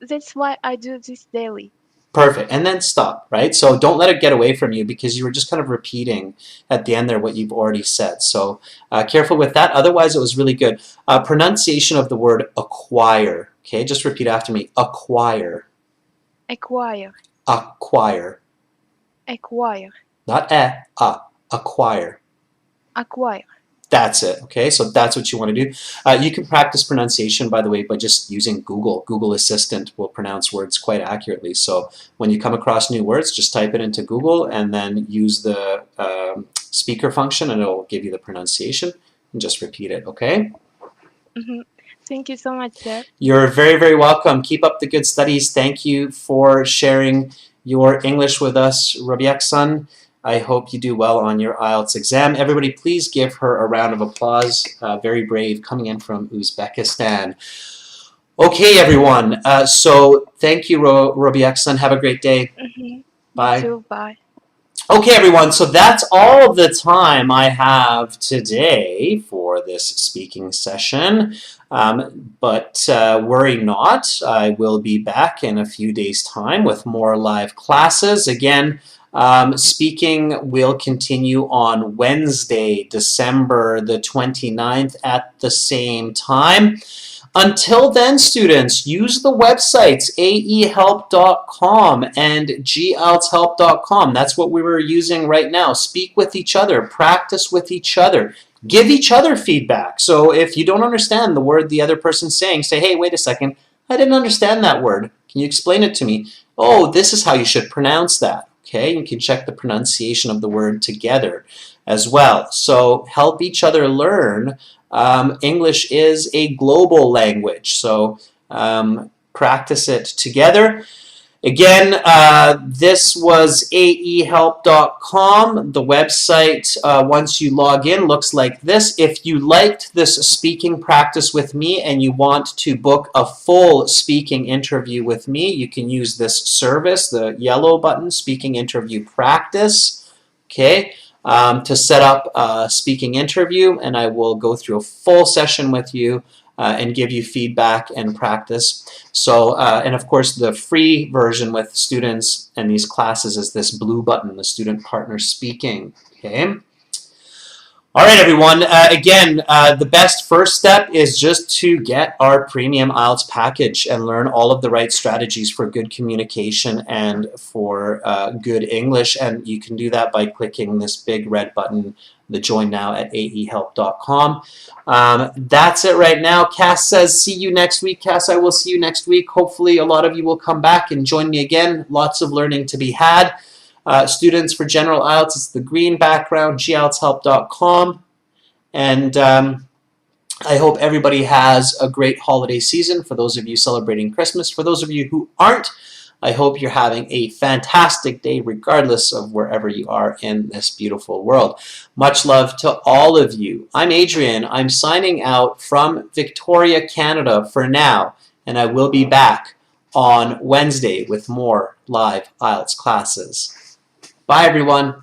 That's why I do this daily. Perfect. And then stop, right? So don't let it get away from you because you were just kind of repeating at the end there what you've already said. So careful with that. Otherwise, it was really good. Pronunciation of the word acquire. Okay, just repeat after me. Acquire. Acquire. Acquire. Acquire. Not acquire. Acquire. That's it, okay? So that's what you want to do. You can practice pronunciation, by the way, by just using Google. Google Assistant will pronounce words quite accurately. So when you come across new words, just type it into Google and then use the speaker function and it'll give you the pronunciation and just repeat it, okay? Thank you so much, sir. You're very, very welcome. Keep up the good studies. Thank you for sharing your English with us, Rabiak-san. I hope you do well on your IELTS exam. Everybody, please give her a round of applause. Very brave, coming in from Uzbekistan. Okay, everyone. So thank you, Rabiak-san. Have a great day. Bye. You too. Bye. Okay, everyone. So that's all the time I have today for this speaking session. But worry not. I will be back in a few days' time with more live classes. Again, speaking will continue on Wednesday, December the 29th at the same time. Until then, students, use the websites aehelp.com and gieltshelp.com. That's what we were using right now. Speak with each other. Practice with each other. Give each other feedback. So if you don't understand the word the other person's saying, say, hey, wait a second. I didn't understand that word. Can you explain it to me? Oh, this is how you should pronounce that. Okay, you can check the pronunciation of the word together as well. So help each other learn. English is a global language, so practice it together. Again, this was aehelp.com. The website, once you log in, looks like this. If you liked this speaking practice with me and you want to book a full speaking interview with me, you can use this service, the yellow button, Speaking Interview Practice, okay, to set up a speaking interview, and I will go through a full session with you and give you feedback and practice. So, and of course, the free version with students and these classes is this blue button, the Student Partner Speaking. Okay. All right, everyone. Again, the best first step is just to get our premium IELTS package and learn all of the right strategies for good communication and for good English. And you can do that by clicking this big red button, the Join Now at aehelp.com. That's it right now. Cass says, see you next week. Cass, I will see you next week. Hopefully a lot of you will come back and join me again. Lots of learning to be had. Students for General IELTS, it's the green background, gieltshelp.com. And I hope everybody has a great holiday season. For those of you celebrating Christmas, for those of you who aren't, I hope you're having a fantastic day regardless of wherever you are in this beautiful world. Much love to all of you. I'm Adrian. I'm signing out from Victoria, Canada for now, and I will be back on Wednesday with more live IELTS classes. Bye, everyone.